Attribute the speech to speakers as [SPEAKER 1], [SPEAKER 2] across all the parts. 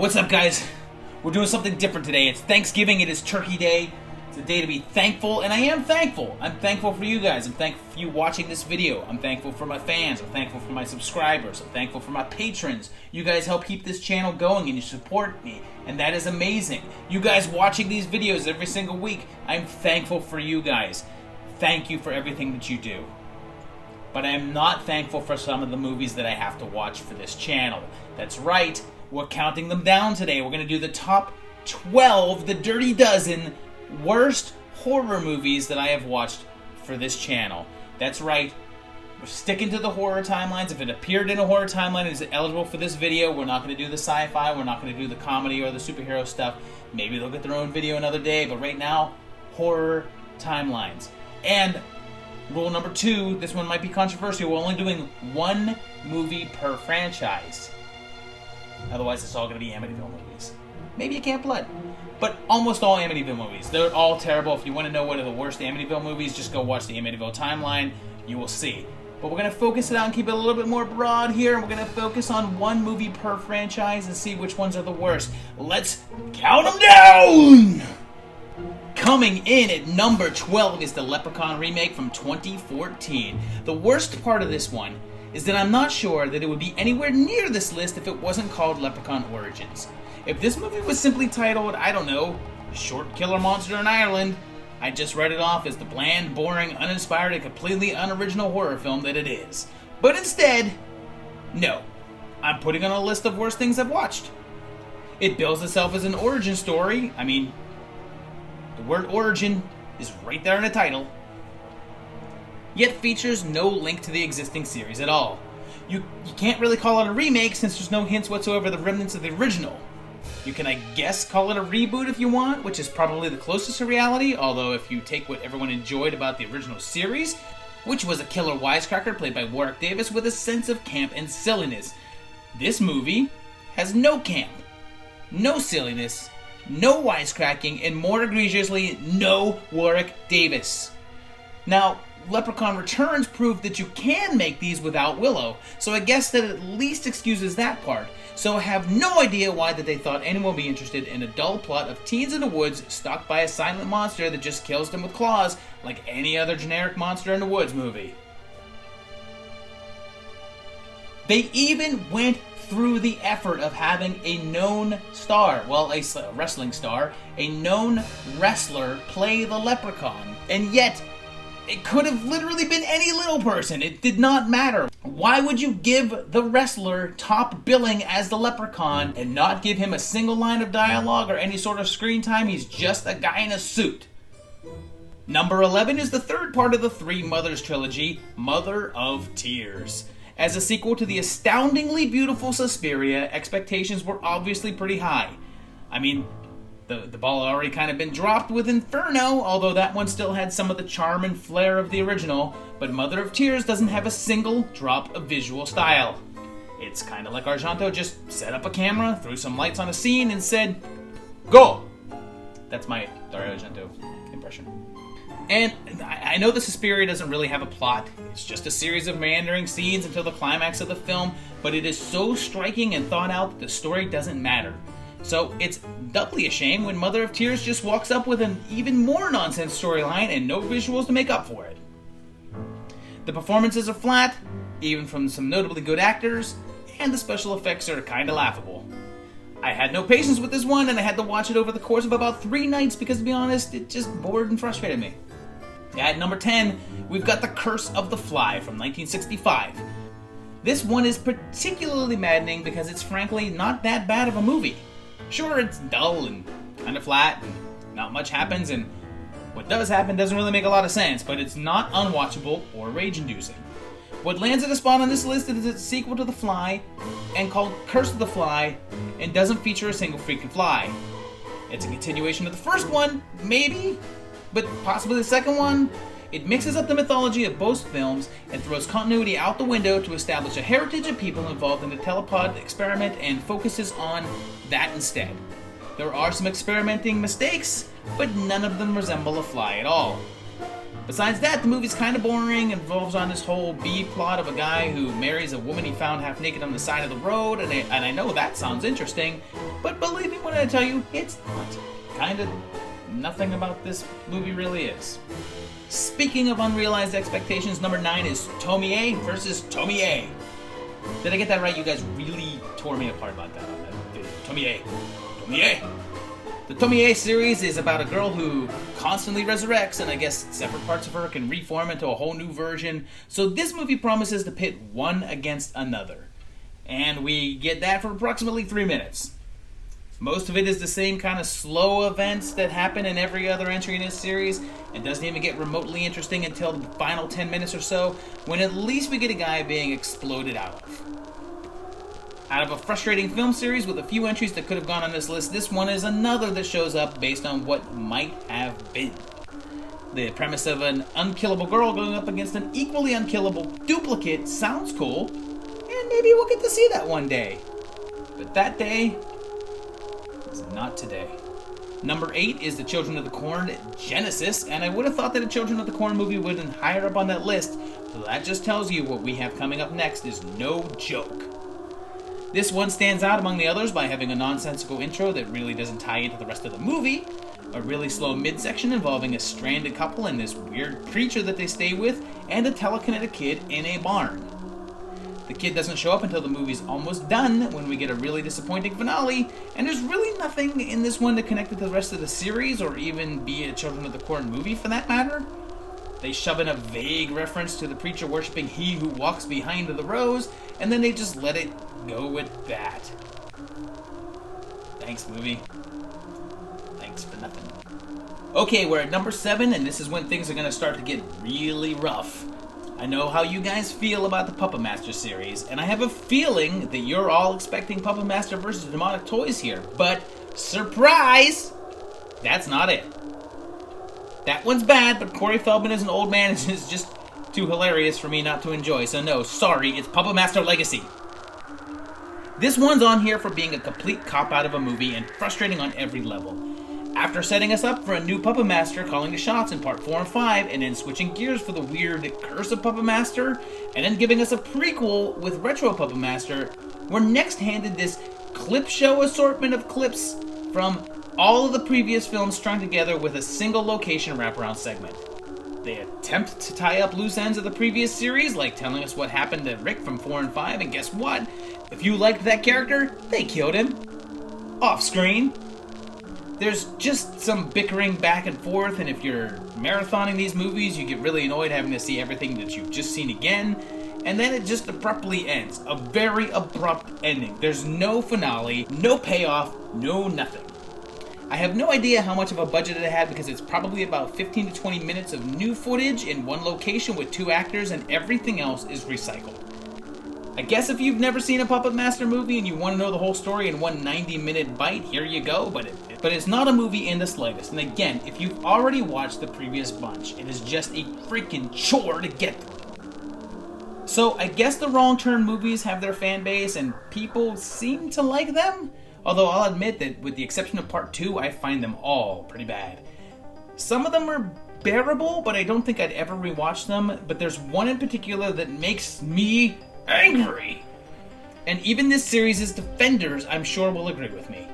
[SPEAKER 1] What's up, guys? We're doing something different today. It's Thanksgiving. It is Turkey Day. It's a day to be thankful, and I am thankful. I'm thankful for you guys. I'm thankful for you watching this video. I'm thankful for my fans. I'm thankful for my subscribers. I'm thankful for my patrons. You guys help keep this channel going, and you support me, and that is amazing. You guys watching these videos every single week, I'm thankful for you guys. Thank you for everything that you do. But I am not thankful for some of the movies that I have to watch for this channel. That's right. We're counting them down today. We're going to do the top 12, the Dirty Dozen, worst horror movies that I have watched for this channel. That's right. We're sticking to the horror timelines. If it appeared in a horror timeline, is it eligible for this video? We're not going to do the sci-fi. We're not going to do the comedy or the superhero stuff. Maybe they'll get their own video another day. But right now, horror timelines. And rule number 2, this one might be controversial. We're only doing one movie per franchise. Otherwise, it's all going to be Amityville movies. Maybe a Camp Blood. But almost all Amityville movies. They're all terrible. If you want to know what are the worst Amityville movies, just go watch the Amityville timeline. You will see. But we're going to focus it out and keep it a little bit more broad here. We're going to focus on one movie per franchise and see which ones are the worst. Let's count them down! Coming in at number 12 is the Leprechaun remake from 2014. The worst part of this one is that I'm not sure that it would be anywhere near this list if it wasn't called Leprechaun Origins. If this movie was simply titled, I don't know, Short Killer Monster in Ireland, I'd just write it off as the bland, boring, uninspired, and completely unoriginal horror film that it is. But instead, no. I'm putting on a list of worst things I've watched. It bills itself as an origin story. I mean, the word origin is right there in the title. Yet features no link to the existing series at all. You can't really call it a remake since there's no hints whatsoever of the remnants of the original. You can, I guess, call it a reboot if you want, which is probably the closest to reality, although if you take what everyone enjoyed about the original series, which was a killer wisecracker played by Warwick Davis with a sense of camp and silliness, this movie has no camp, no silliness, no wisecracking, and more egregiously, no Warwick Davis. Now, Leprechaun Returns proved that you can make these without Willow, so I guess that at least excuses that part. So I have no idea why that they thought anyone would be interested in a dull plot of teens in the woods stalked by a silent monster that just kills them with claws like any other generic monster in the woods movie. They even went through the effort of having a known star, well, a wrestling star, a known wrestler play the Leprechaun, and yet it could have literally been any little person. It did not matter. Why would you give the wrestler top billing as the Leprechaun and not give him a single line of dialogue or any sort of screen time? He's just a guy in a suit. Number 11 is the third part of the Three Mothers trilogy, Mother of Tears. As a sequel to the astoundingly beautiful Suspiria, expectations were obviously pretty high. I mean, the ball had already kind of been dropped with Inferno, although that one still had some of the charm and flair of the original, but Mother of Tears doesn't have a single drop of visual style. It's kind of like Argento just set up a camera, threw some lights on a scene, and said, "Go!" That's my Dario Argento impression. And I know the Suspiria doesn't really have a plot. It's just a series of meandering scenes until the climax of the film, but it is so striking and thought out that the story doesn't matter. So it's doubly a shame when Mother of Tears just walks up with an even more nonsense storyline and no visuals to make up for it. The performances are flat, even from some notably good actors, and the special effects are kinda laughable. I had no patience with this one, and I had to watch it over the course of about 3 nights because, to be honest, it just bored and frustrated me. At number 10, we've got The Curse of the Fly from 1965. This one is particularly maddening because it's frankly not that bad of a movie. Sure, it's dull and kind of flat, and not much happens, and what does happen doesn't really make a lot of sense, but it's not unwatchable or rage-inducing. What lands at a spot on this list is it's a sequel to The Fly, and called Curse of the Fly, and doesn't feature a single freaking fly. It's a continuation of the first one, maybe, but possibly the second one. It mixes up the mythology of both films and throws continuity out the window to establish a heritage of people involved in the telepod experiment and focuses on that instead. There are some experimenting mistakes, but none of them resemble a fly at all. Besides that, the movie's kind of boring. It revolves on this whole B-plot of a guy who marries a woman he found half naked on the side of the road, and I know that sounds interesting, but believe me when I tell you, it's not. Kind of nothing about this movie really is. Speaking of unrealized expectations, number 9 is Tomie versus Tomie. Did I get that right? You guys really tore me apart about that on that video. Tomie. The Tomie series is about a girl who constantly resurrects, and I guess separate parts of her can reform into a whole new version. So this movie promises to pit one against another. And we get that for approximately 3 minutes. Most of it is the same kind of slow events that happen in every other entry in this series, and doesn't even get remotely interesting until the final 10 minutes or so, when at least we get a guy being exploded out of. Out of a frustrating film series with a few entries that could have gone on this list, this one is another that shows up based on what might have been. The premise of an unkillable girl going up against an equally unkillable duplicate sounds cool, and maybe we'll get to see that one day. But that day is not today. Number 8 is The Children of the Corn Genesis, and I would have thought that a Children of the Corn movie would have been higher up on that list, so that just tells you what we have coming up next is no joke. This one stands out among the others by having a nonsensical intro that really doesn't tie into the rest of the movie, a really slow midsection involving a stranded couple and this weird creature that they stay with, and a telekinetic kid in a barn. The kid doesn't show up until the movie's almost done, when we get a really disappointing finale, and there's really nothing in this one to connect it to the rest of the series, or even be a Children of the Corn movie for that matter. They shove in a vague reference to the preacher worshipping he who walks behind the rose, and then they just let it go with that. Thanks, movie. Thanks for nothing. Okay, we're at number 7, and this is when things are going to start to get really rough. I know how you guys feel about the Puppet Master series, and I have a feeling that you're all expecting Puppet Master vs. Demonic Toys here, but surprise! That's not it. That one's bad, but Corey Feldman as an old man is just too hilarious for me not to enjoy, so no, sorry, it's Puppet Master Legacy. This one's on here for being a complete cop-out of a movie and frustrating on every level. After setting us up for a new Puppet Master calling the shots in part 4 and 5, and then switching gears for the weird Curse of Puppet Master, and then giving us a prequel with Retro Puppet Master, we're next handed this clip show assortment of clips from all of the previous films strung together with a single location wraparound segment. They attempt to tie up loose ends of the previous series, like telling us what happened to Rick from 4 and 5, and guess what? If you liked that character, they killed him. Off screen. There's just some bickering back and forth, and if you're marathoning these movies, you get really annoyed having to see everything that you've just seen again, and then it just abruptly ends. A very abrupt ending. There's no finale, no payoff, no nothing. I have no idea how much of a budget it had because it's probably about 15 to 20 minutes of new footage in one location with 2 actors, and everything else is recycled. I guess if you've never seen a Puppet Master movie and you want to know the whole story in one 90-minute bite, here you go, but it's not a movie in the slightest. And again, if you've already watched the previous bunch, it is just a freaking chore to get through. So I guess the Wrong Turn movies have their fan base and people seem to like them, although I'll admit that with the exception of part 2, I find them all pretty bad. Some of them are bearable, but I don't think I'd ever rewatch them, but there's one in particular that makes me angry. And even this series' defenders, I'm sure, will agree with me.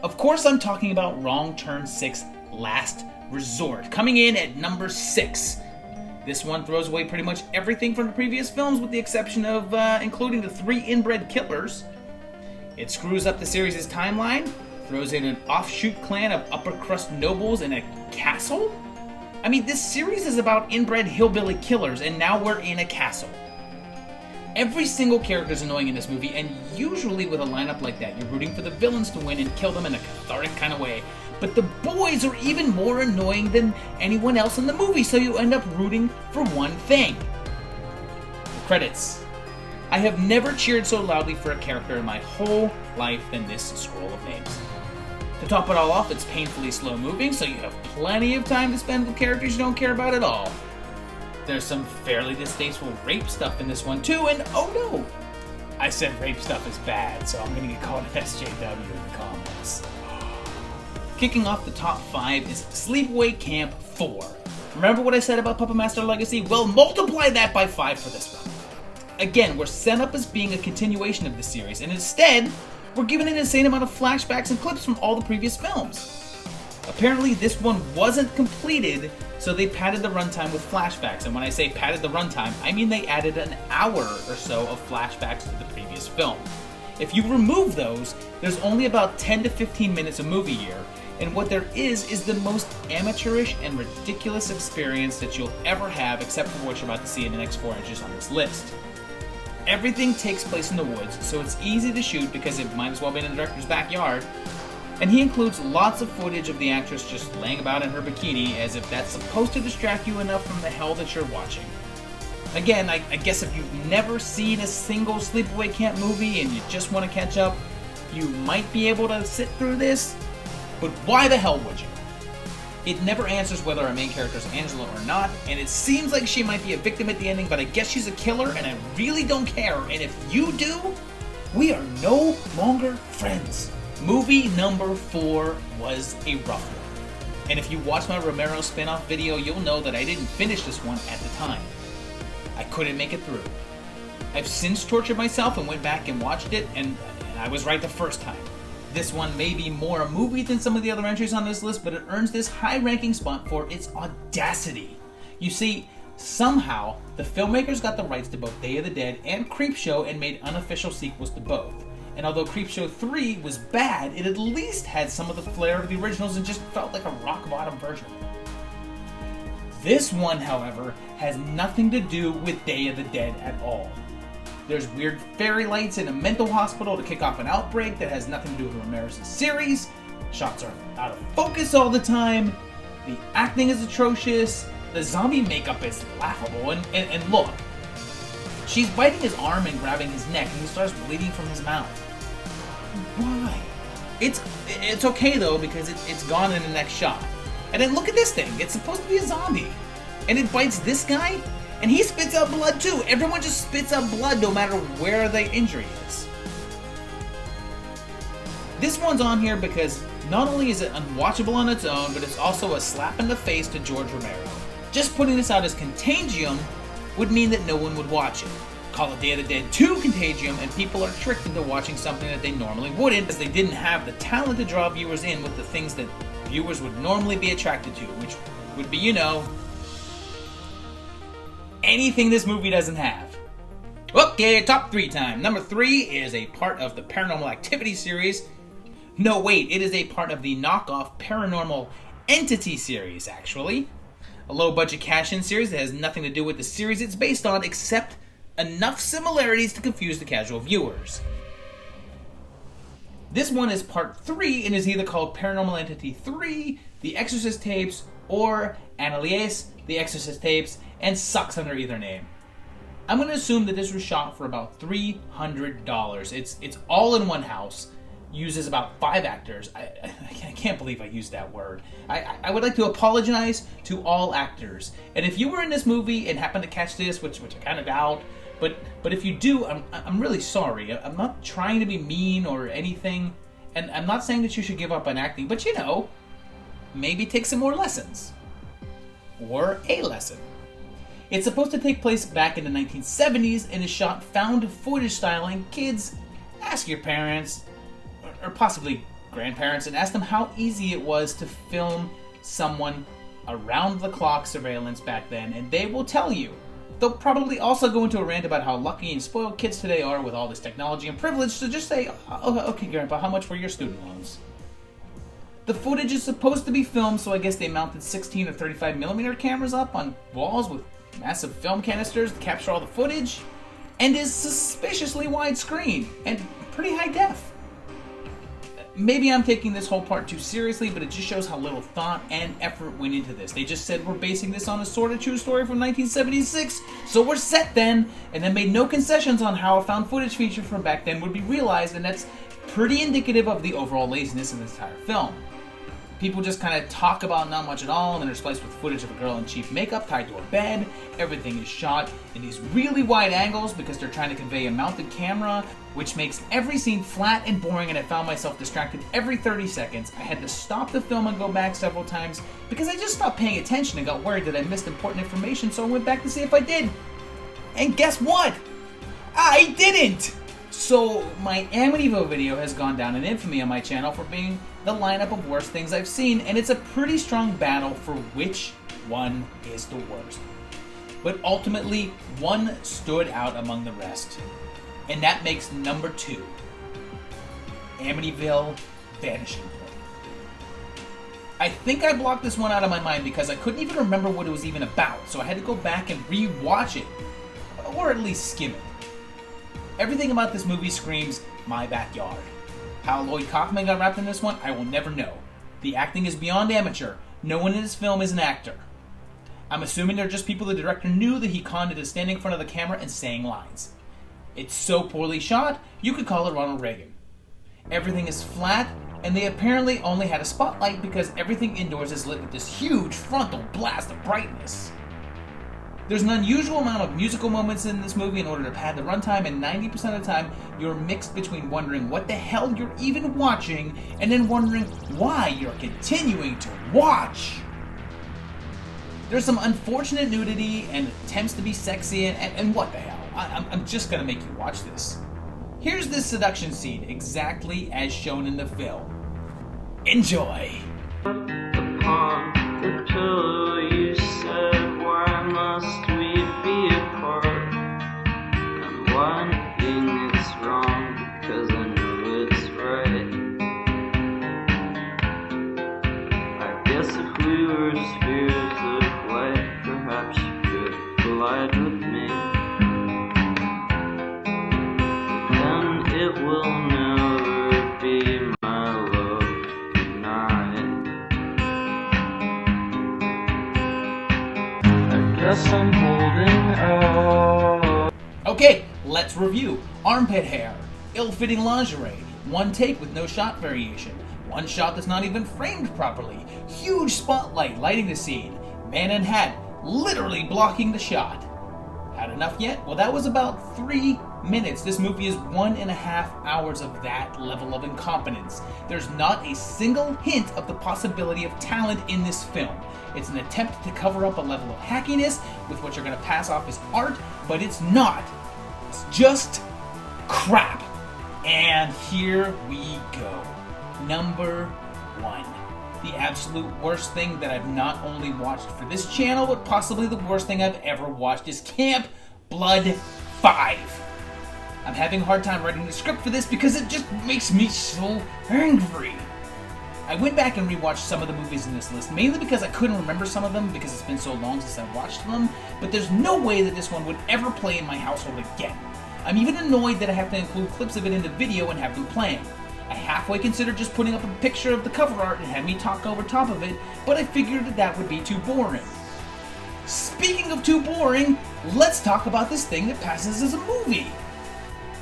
[SPEAKER 1] Of course, I'm talking about Wrong Turn 6 Last Resort, coming in at number 6. This one throws away pretty much everything from the previous films with the exception of including the 3 inbred killers. It screws up the series' timeline, throws in an offshoot clan of upper crust nobles in a castle? I mean, this series is about inbred hillbilly killers, and now we're in a castle. Every single character is annoying in this movie, and usually with a lineup like that, you're rooting for the villains to win and kill them in a cathartic kind of way. But the boys are even more annoying than anyone else in the movie, so you end up rooting for one thing. The credits. I have never cheered so loudly for a character in my whole life than this scroll of names. To top it all off, it's painfully slow moving, so you have plenty of time to spend with characters you don't care about at all. There's some fairly distasteful rape stuff in this one too, and oh no! I said rape stuff is bad, so I'm gonna get called an SJW in the comments. Kicking off the top 5 is Sleepaway Camp 4. Remember what I said about Puppet Master Legacy? Well, multiply that by 5 for this one. Again, we're set up as being a continuation of the series, and instead, we're given an insane amount of flashbacks and clips from all the previous films. Apparently, this one wasn't completed, so they padded the runtime with flashbacks, and when I say padded the runtime, I mean they added an hour or so of flashbacks to the previous film. If you remove those, there's only about 10 to 15 minutes of movie here, and what there is the most amateurish and ridiculous experience that you'll ever have, except for what you're about to see in the next 4 inches on this list. Everything takes place in the woods, so it's easy to shoot because it might as well be in the director's backyard, and he includes lots of footage of the actress just laying about in her bikini, as if that's supposed to distract you enough from the hell that you're watching. Again, I guess if you've never seen a single Sleepaway Camp movie and you just want to catch up, you might be able to sit through this, but why the hell would you? It never answers whether our main character is Angela or not, and it seems like she might be a victim at the ending, but I guess she's a killer, and I really don't care, and if you do, we are no longer friends. Movie number 4 was a rough one, and if you watch my Romero spin-off video, you'll know that I didn't finish this one at the time. I couldn't make it through. I've since tortured myself and went back and watched it, and I was right the first time. This one may be more a movie than some of the other entries on this list, but it earns this high-ranking spot for its audacity. You see, somehow, the filmmakers got the rights to both Day of the Dead and Creepshow and made unofficial sequels to both. And although Creepshow 3 was bad, it at least had some of the flair of the originals and just felt like a rock-bottom version. This one, however, has nothing to do with Day of the Dead at all. There's weird fairy lights in a mental hospital to kick off an outbreak that has nothing to do with Romero's series. Shots are out of focus all the time. The acting is atrocious. The zombie makeup is laughable. And look, she's biting his arm and grabbing his neck, and he starts bleeding from his mouth. Why? It's okay though, because it's gone in the next shot. And then look at this thing. It's supposed to be a zombie, and it bites this guy. And he spits out blood too. Everyone just spits out blood no matter where the injury is. This one's on here because not only is it unwatchable on its own, but it's also a slap in the face to George Romero. Just putting this out as Contagium would mean that no one would watch it. Call it Day of the Dead 2 Contagium, and people are tricked into watching something that they normally wouldn't, as they didn't have the talent to draw viewers in with the things that viewers would normally be attracted to, which would be, anything this movie doesn't have. Okay, top 3 time. Number 3 is a part of the Paranormal Activity series. No, wait, it is a part of the knockoff Paranormal Entity series, actually. A low-budget cash-in series that has nothing to do with the series it's based on, except enough similarities to confuse the casual viewers. This one is part 3 and is either called Paranormal Entity 3, The Exorcist Tapes, or Anneliese, The Exorcist Tapes, and sucks under either name. I'm going to assume that this was shot for about $300. It's all in one house, uses about 5 actors. I can't believe I used that word. I would like to apologize to all actors. And if you were in this movie and happened to catch this, which I kind of doubt, but if you do, I'm really sorry. I'm not trying to be mean or anything, and I'm not saying that you should give up on acting, but maybe take some more lessons. Or a lesson. It's supposed to take place back in the 1970s and is shot found footage style, and kids, ask your parents, or possibly grandparents, and ask them how easy it was to film someone around-the-clock surveillance back then, and they will tell you. They'll probably also go into a rant about how lucky and spoiled kids today are with all this technology and privilege, so just say, okay, Grandpa, how much were your student loans? The footage is supposed to be filmed, so I guess they mounted 16 or 35mm cameras up on walls with massive film canisters to capture all the footage, and is suspiciously widescreen and pretty high def. Maybe I'm taking this whole part too seriously, but it just shows how little thought and effort went into this. They just said we're basing this on a sort of true story from 1976, so we're set then, and then made no concessions on how a found footage feature from back then would be realized, and that's pretty indicative of the overall laziness of this entire film. People just kind of talk about not much at all, and then they're spliced with footage of a girl in cheap makeup tied to a bed. Everything is shot in these really wide angles because they're trying to convey a mounted camera, which makes every scene flat and boring, and I found myself distracted every 30 seconds. I had to stop the film and go back several times because I just stopped paying attention and got worried that I missed important information, so I went back to see if I did. And guess what? I didn't! So, my Amityville video has gone down in infamy on my channel for being the lineup of worst things I've seen, and it's a pretty strong battle for which one is the worst. But ultimately, one stood out among the rest, and that makes number 2, Amityville Vanishing. I think I blocked this one out of my mind because I couldn't even remember what it was even about, so I had to go back and re-watch it, or at least skim it. Everything about this movie screams my backyard. How Lloyd Kaufman got wrapped in this one, I will never know. The acting is beyond amateur. No one in this film is an actor. I'm assuming they're just people the director knew that he conned into standing in front of the camera and saying lines. It's so poorly shot, you could call it Ronald Reagan. Everything is flat, and they apparently only had a spotlight because everything indoors is lit with this huge frontal blast of brightness. There's an unusual amount of musical moments in this movie in order to pad the runtime, and 90% of the time, you're mixed between wondering what the hell you're even watching, and then wondering why you're continuing to watch. There's some unfortunate nudity and attempts to be sexy, and what the hell? I'm just gonna make you watch this. Here's this seduction scene, exactly as shown in the film. Enjoy!
[SPEAKER 2] Upon the pillow you said, why must we be apart? I'm wondering it's wrong, because I know it's right. I guess if we were spheres of light, perhaps you could collide with me. But then it will never be my love tonight. Guess I'm holding out.
[SPEAKER 1] Okay, let's review. Armpit hair, ill-fitting lingerie, one take with no shot variation, one shot that's not even framed properly, huge spotlight lighting the scene, man in hat literally blocking the shot. Had enough yet? Well, that was about 3 minutes. This movie is 1.5 hours of that level of incompetence. There's not a single hint of the possibility of talent in this film. It's an attempt to cover up a level of hackiness with what you're going to pass off as art, but it's not. It's just crap. And here we go. Number 1. The absolute worst thing that I've not only watched for this channel, but possibly the worst thing I've ever watched is Camp Blood 5. I'm having a hard time writing the script for this because it just makes me so angry. I went back and rewatched some of the movies in this list, mainly because I couldn't remember some of them because it's been so long since I watched them, but there's no way that this one would ever play in my household again. I'm even annoyed that I have to include clips of it in the video and have them playing. I halfway considered just putting up a picture of the cover art and having me talk over top of it, but I figured that would be too boring. Speaking of too boring, let's talk about this thing that passes as a movie.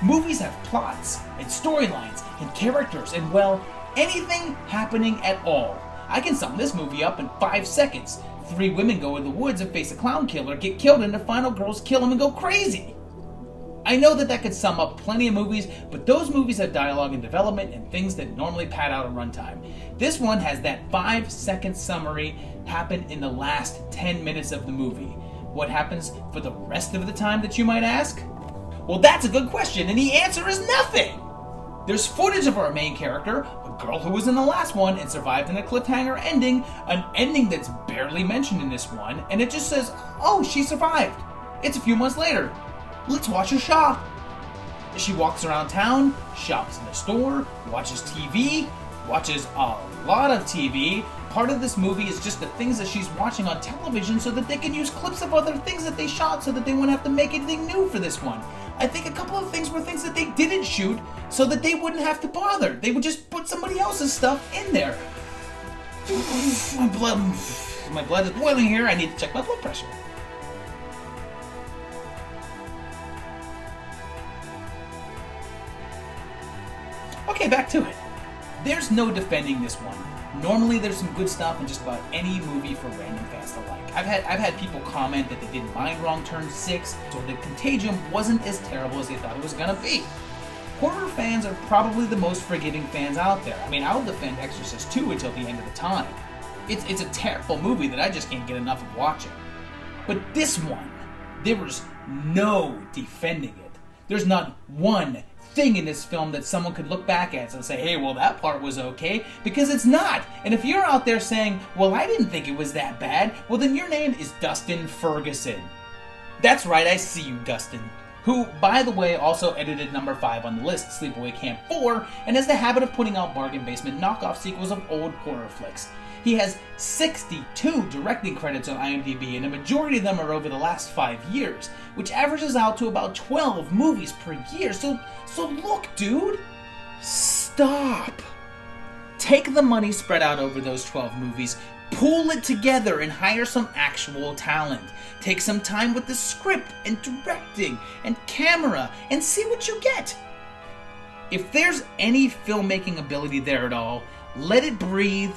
[SPEAKER 1] Movies have plots, and storylines, and characters, and well, anything happening at all. I can sum this movie up in 5 seconds. 3 women go in the woods and face a clown killer, get killed, and the final girls kill him and go crazy. I know that could sum up plenty of movies, but those movies have dialogue and development and things that normally pad out a runtime. This one has that 5-second summary happen in the last 10 minutes of the movie. What happens for the rest of the time, that you might ask? Well, that's a good question, and the answer is nothing! There's footage of our main character, a girl who was in the last one and survived in a cliffhanger ending, an ending that's barely mentioned in this one, and it just says, oh, she survived. It's a few months later. Let's watch her shop. She walks around town, shops in the store, watches TV, watches a lot of TV. Part of this movie is just the things that she's watching on television so that they can use clips of other things that they shot so that they wouldn't have to make anything new for this one. I think a couple of things were things that they didn't shoot so that they wouldn't have to bother. They would just put somebody else's stuff in there. My blood is boiling here. I need to check my blood pressure. Okay, back to it. There's no defending this one. Normally there's some good stuff in just about any movie for random fans to like. I've had people comment that they didn't mind Wrong Turn 6, or that Contagium wasn't as terrible as they thought it was gonna be. Horror fans are probably the most forgiving fans out there. I mean, I'll defend Exorcist 2 until the end of the time. It's a terrible movie that I just can't get enough of watching. But this one, there was no defending it. There's not one thing in this film that someone could look back at and say, hey, well, that part was okay, because it's not. And if you're out there saying, well, I didn't think it was that bad, well, then your name is Dustin Ferguson. That's right, I see you, Dustin. Who, by the way, also edited number 5 on the list, Sleepaway Camp 4, and has the habit of putting out bargain basement knockoff sequels of old horror flicks. He has 62 directing credits on IMDb, and a majority of them are over the last 5 years, which averages out to about 12 movies per year. So look, dude, stop. Take the money spread out over those 12 movies, pool it together and hire some actual talent. Take some time with the script and directing and camera and see what you get. If there's any filmmaking ability there at all, let it breathe,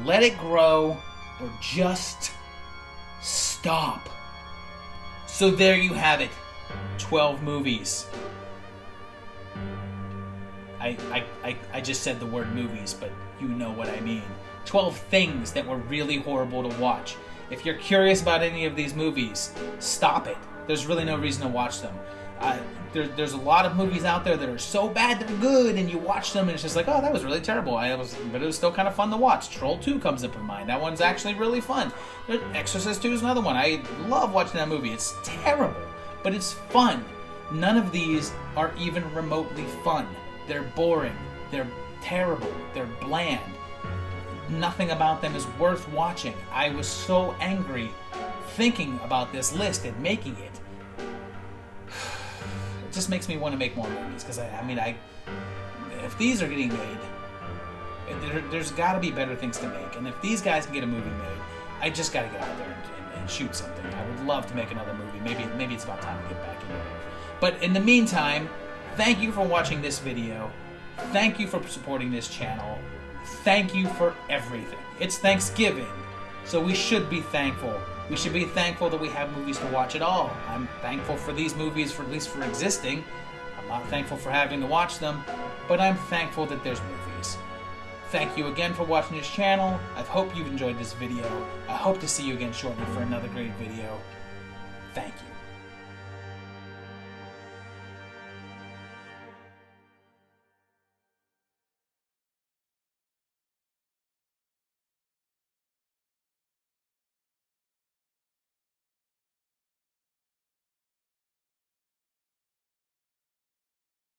[SPEAKER 1] let it grow, or just stop. So there you have it. 12 movies. I just said the word movies, but you know what I mean. 12 things that were really horrible to watch. If you're curious about any of these movies, stop it. There's really no reason to watch them. There's a lot of movies out there that are so bad they're good, and you watch them and it's just like, oh, that was really terrible. But it was still kind of fun to watch. Troll 2 comes up in mind. That one's actually really fun. Exorcist 2 is another one. I love watching that movie. It's terrible, but it's fun. None of these are even remotely fun. They're boring. They're terrible. They're bland. Nothing about them is worth watching. I was so angry thinking about this list and making it. It just makes me want to make more movies, because if these are getting made, there's got to be better things to make. And if these guys can get a movie made, I just got to get out there and shoot something. I would love to make another movie. Maybe it's about time to get back into it. But in the meantime, thank you for watching this video. Thank you for supporting this channel. Thank you for everything. It's Thanksgiving, so we should be thankful. We should be thankful that we have movies to watch at all. I'm thankful for these movies, for at least for existing. I'm not thankful for having to watch them, but I'm thankful that there's movies. Thank you again for watching this channel. I hope you've enjoyed this video. I hope to see you again shortly for another great video. Thank you.